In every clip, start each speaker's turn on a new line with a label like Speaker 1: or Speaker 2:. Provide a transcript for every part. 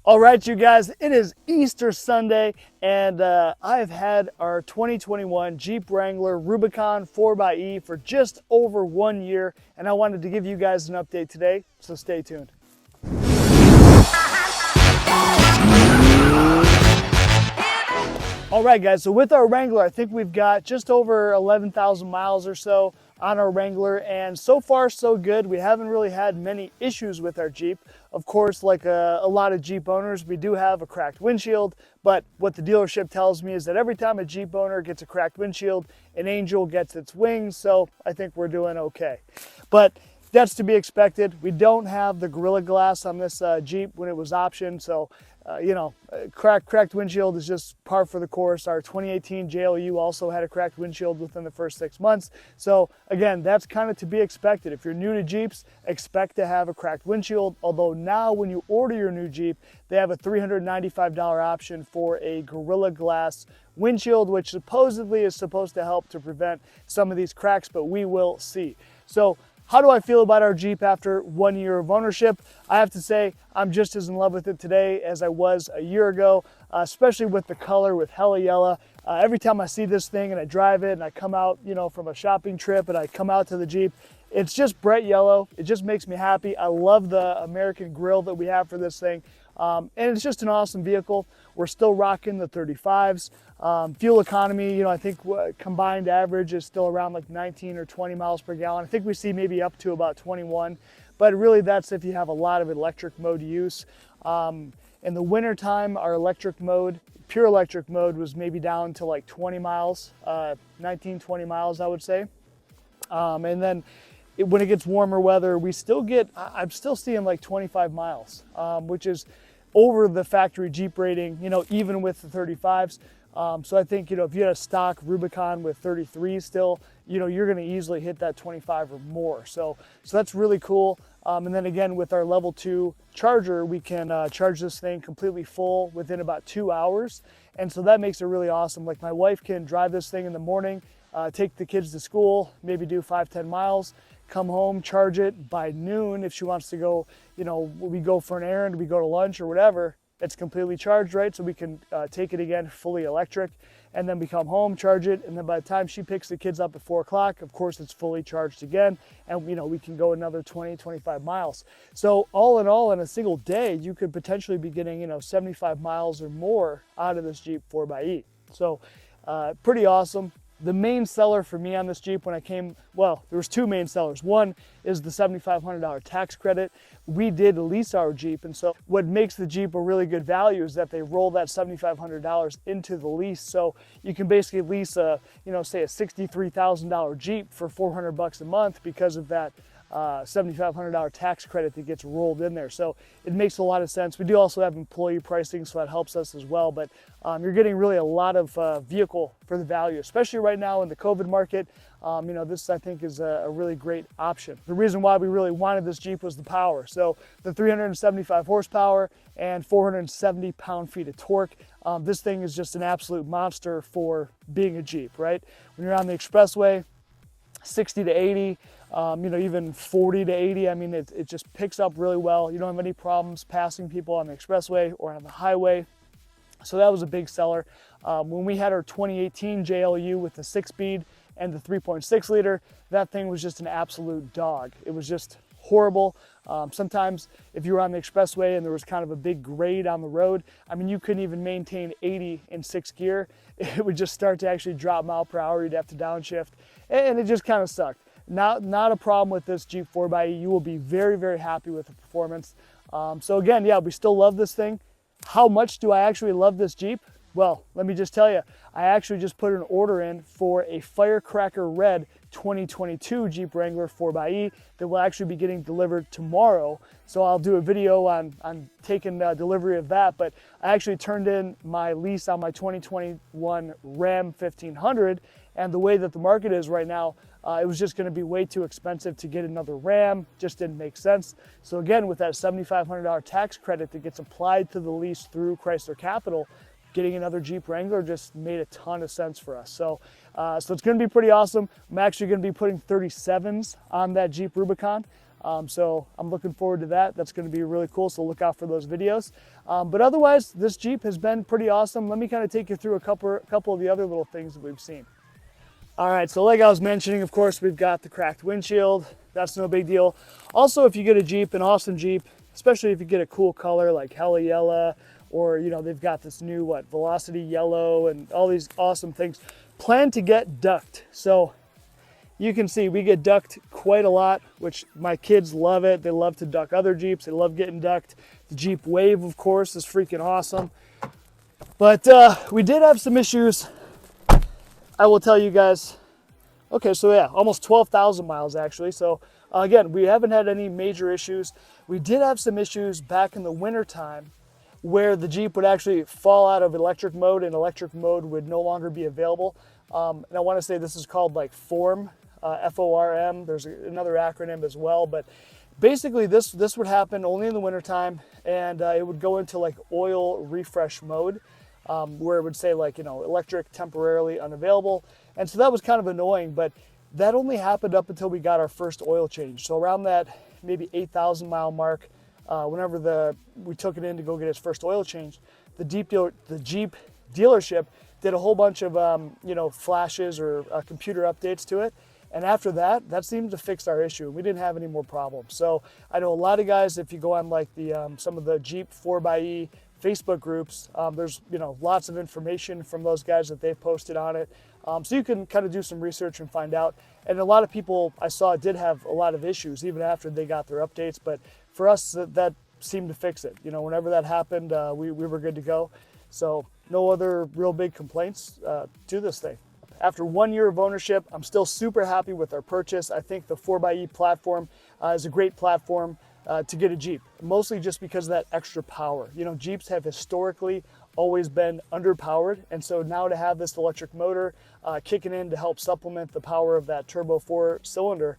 Speaker 1: All right, you guys, it is Easter Sunday, and I have had our 2021 Jeep Wrangler Rubicon 4xe for just over 1 year, and I wanted to give you guys an update today, so stay tuned. All right, guys, so with our Wrangler, I think we've got just over 11,000 miles or so on our Wrangler, and so far so good. We haven't really had many issues with our Jeep. Of course, like a lot of Jeep owners, we do have a cracked windshield, but what the dealership tells me is that every time a Jeep owner gets a cracked windshield, an angel gets its wings, so I think we're doing okay. But that's to be expected. We don't have the Gorilla Glass on this Jeep when it was optioned, so cracked windshield is just par for the course. Our 2018 JLU also had a cracked windshield within the first 6 months. So again, that's kind of to be expected. If you're new to Jeeps, expect to have a cracked windshield. Although now when you order your new Jeep, they have a $395 option for a Gorilla Glass windshield, which supposedly is supposed to help to prevent some of these cracks, but we will see. So how do I feel about our Jeep after 1 year of ownership? I have to say, I'm just as in love with it today as I was a year ago, especially with the color, with Hella Yellow. Every time I see this thing and I drive it and I come out, from a shopping trip and I come out to the Jeep, it's just bright yellow. It just makes me happy. I love the American grille that we have for this thing. And it's just an awesome vehicle. We're still rocking the 35s. Fuel economy, I think combined average is still around like 19 or 20 miles per gallon. I think we see maybe up to about 21, but really that's if you have a lot of electric mode use. In the winter time, our electric mode, pure electric mode, was maybe down to like 20 miles, 19, 20 miles, I would say. And then when it gets warmer weather, I'm still seeing like 25 miles, which is over the factory Jeep rating, even with the 35s. So I think, if you had a stock Rubicon with 33 still, you're going to easily hit that 25 or more. So that's really cool. And then again, with our level 2 charger, we can charge this thing completely full within about 2 hours. And so that makes it really awesome. Like my wife can drive this thing in the morning, take the kids to school, maybe do 5-10 miles, come home, charge it by noon. If she wants to go, we go for an errand, we go to lunch or whatever, it's completely charged, right? So we can take it again fully electric, and then we come home, charge it, and then by the time she picks the kids up at 4 o'clock, of course it's fully charged again, and we can go another 20-25 miles. So all in all, in a single day, you could potentially be getting 75 miles or more out of this Jeep 4xe. So pretty awesome. The main seller for me on this Jeep when I came, well, there was two main sellers. One is the $7,500 tax credit. We did lease our Jeep, and so what makes the Jeep a really good value is that they roll that $7,500 into the lease. So you can basically lease a, say a $63,000 Jeep for $400 a month because of that $7,500 tax credit that gets rolled in there. So it makes a lot of sense. We do also have employee pricing, so that helps us as well. But you're getting really a lot of vehicle for the value, especially right now in the COVID market. This I think is a really great option. The reason why we really wanted this Jeep was the power. So the 375 horsepower and 470 pound-feet of torque. This thing is just an absolute monster for being a Jeep, right? When you're on the expressway, 60 to 80, even 40 to 80. I mean, it just picks up really well. You don't have any problems passing people on the expressway or on the highway. So that was a big seller. When we had our 2018 JLU with the 6-speed and the 3.6 liter, that thing was just an absolute dog. It was just horrible. Sometimes if you were on the expressway and there was kind of a big grade on the road, I mean, you couldn't even maintain 80 in 6th gear. It would just start to actually drop mile per hour. You'd have to downshift, and it just kind of sucked. Not a problem with this Jeep 4xe. You will be very, very happy with the performance. So again, yeah, we still love this thing. How much do I actually love this Jeep? Well, let me just tell you, I actually just put an order in for a Firecracker Red 2022 Jeep Wrangler 4xe that will actually be getting delivered tomorrow. So I'll do a video on taking delivery of that, but I actually turned in my lease on my 2021 Ram 1500, and the way that the market is right now, it was just going to be way too expensive to get another Ram. Just didn't make sense. So again, with that $7,500 tax credit that gets applied to the lease through Chrysler Capital, getting another Jeep Wrangler just made a ton of sense for us. So it's going to be pretty awesome. I'm actually going to be putting 37s on that Jeep Rubicon. So I'm looking forward to that. That's going to be really cool, so look out for those videos. But otherwise, this Jeep has been pretty awesome. Let me kind of take you through a couple of the other little things that we've seen. All right, so like I was mentioning, of course, we've got the cracked windshield. That's no big deal. Also, if you get a Jeep, an awesome Jeep, especially if you get a cool color like Hella Yellow, or they've got this new Velocity Yellow and all these awesome things, plan to get ducked. So you can see we get ducked quite a lot, which my kids love it. They love to duck other Jeeps. They love getting ducked. The Jeep Wave, of course, is freaking awesome. But we did have some issues, I will tell you guys. Okay, so yeah, almost 12,000 miles actually. So again, we haven't had any major issues. We did have some issues back in the winter time where the Jeep would actually fall out of electric mode and electric mode would no longer be available. And I want to say this is called like FORM, F-O-R-M. There's another acronym as well, but basically this would happen only in the winter time, and it would go into like oil refresh mode, where it would say electric temporarily unavailable. And so that was kind of annoying, but that only happened up until we got our first oil change. So around that maybe 8,000 mile mark, whenever we took it in to go get its first oil change, the Jeep dealership did a whole bunch of flashes or computer updates to it. And after that seemed to fix our issue. We didn't have any more problems. So I know a lot of guys, if you go on like some of the Jeep 4xe Facebook groups, there's lots of information from those guys that they've posted on it. So you can kind of do some research and find out. And a lot of people I saw did have a lot of issues even after they got their updates. But for us, that seemed to fix it. Whenever that happened, we were good to go. So no other real big complaints to this thing. After 1 year of ownership, I'm still super happy with our purchase. I think the 4xe platform is a great platform to get a Jeep, mostly just because of that extra power. Jeeps have historically always been underpowered, and so now to have this electric motor kicking in to help supplement the power of that turbo 4-cylinder,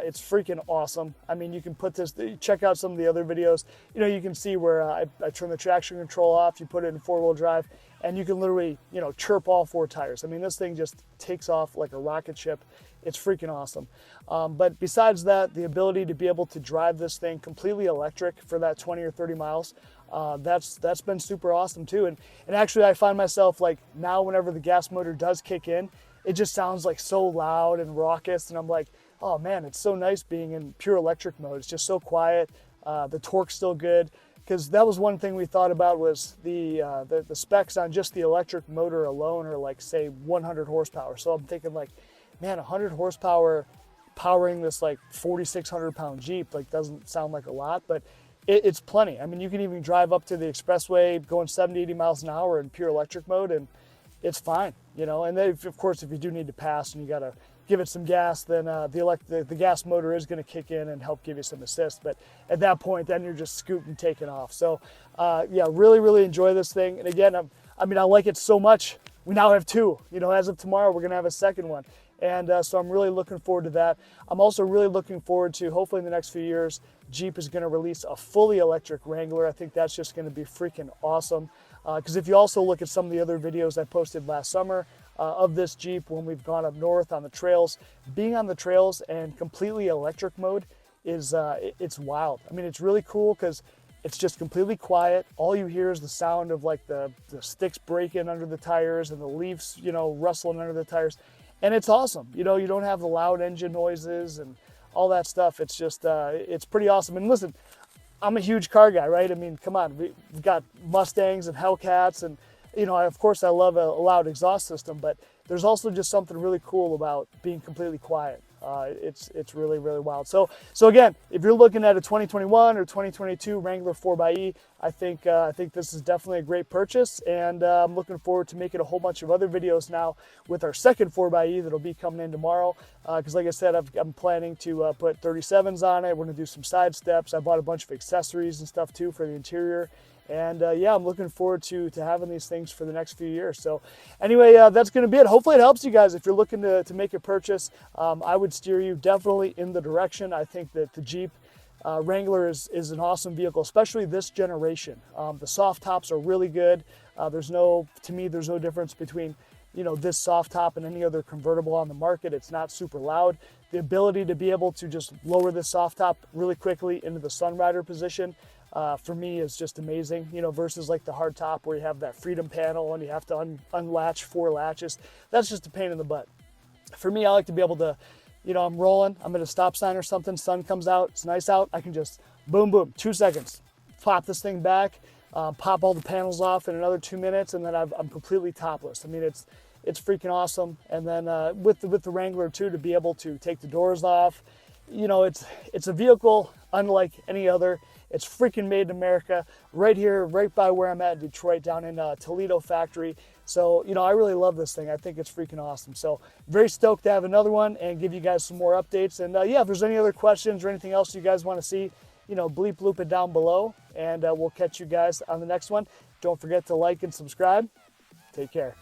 Speaker 1: it's freaking awesome. I mean, you can put this, check out some of the other videos. You can see where I turn the traction control off, you put it in 4-wheel drive, and you can literally, chirp all 4 tires. I mean, this thing just takes off like a rocket ship. It's freaking awesome. But besides that, the ability to be able to drive this thing completely electric for that 20 or 30 miles, that's been super awesome too. And actually I find myself like now whenever the gas motor does kick in, it just sounds like so loud and raucous. And I'm like, oh man, it's so nice being in pure electric mode. It's just so quiet. The torque's still good. Because that was one thing we thought about was the specs on just the electric motor alone are like say 100 horsepower. So I'm thinking like, man, 100 horsepower powering this like 4,600 pound Jeep like doesn't sound like a lot, but it's plenty. I mean, you can even drive up to the expressway going 70, 80 miles an hour in pure electric mode and it's fine, And then of course, if you do need to pass and you got to give it some gas, then the gas motor is going to kick in and help give you some assist. But at that point, then you're just scooting and taking off. So yeah, really, really enjoy this thing. And again, I like it so much. We now have 2. As of tomorrow, we're going to have a second one. And so I'm really looking forward to that. I'm also really looking forward to, hopefully in the next few years, Jeep is going to release a fully electric Wrangler. I think that's just going to be freaking awesome. Because if you also look at some of the other videos I posted last summer of this Jeep when we've gone up north on the trails, being on the trails and completely electric mode is it's wild. I mean, it's really cool because it's just completely quiet. All you hear is the sound of like the sticks breaking under the tires and the leaves, rustling under the tires. And it's awesome. You don't have the loud engine noises and all that stuff. It's just, it's pretty awesome. And listen, I'm a huge car guy, right? I mean, come on, we've got Mustangs and Hellcats and, of course I love a loud exhaust system, but there's also just something really cool about being completely quiet. It's really, really wild. So again, if you're looking at a 2021 or 2022 Wrangler 4xe, I think this is definitely a great purchase, and I'm looking forward to making a whole bunch of other videos now with our second 4xe that'll be coming in tomorrow. Because like I said, I'm planning to put 37s on it. We're gonna do some side steps. I bought a bunch of accessories and stuff too for the interior. And yeah, I'm looking forward to having these things for the next few years. So anyway, that's going to be it. Hopefully it helps you guys. If you're looking to make a purchase, I would steer you definitely in the direction. I think that the Jeep Wrangler is an awesome vehicle, especially this generation. The soft tops are really good. To me, there's no difference between you know, this soft top and any other convertible on the market. It's not super loud. The ability to be able to just lower this soft top really quickly into the Sunrider position, for me is just amazing, you know, versus like the hard top where you have that freedom panel and you have to unlatch 4 latches. That's just a pain in the butt. For me, I like to be able to, you know, I'm rolling, I'm at a stop sign or something, sun comes out, it's nice out, I can just boom, boom, 2 seconds, pop this thing back, pop all the panels off in another 2 minutes, and then I'm completely topless. I mean, it's freaking awesome. And then with the Wrangler too, to be able to take the doors off, you know, it's a vehicle unlike any other. It's freaking made in America, right here, right by where I'm at in Detroit, down in Toledo factory. So, you know, I really love this thing. I think it's freaking awesome. So very stoked to have another one and give you guys some more updates. And yeah, if there's any other questions or anything else you guys want to see, you know, bleep loop it down below, and we'll catch you guys on the next one. Don't forget to like and subscribe. Take care.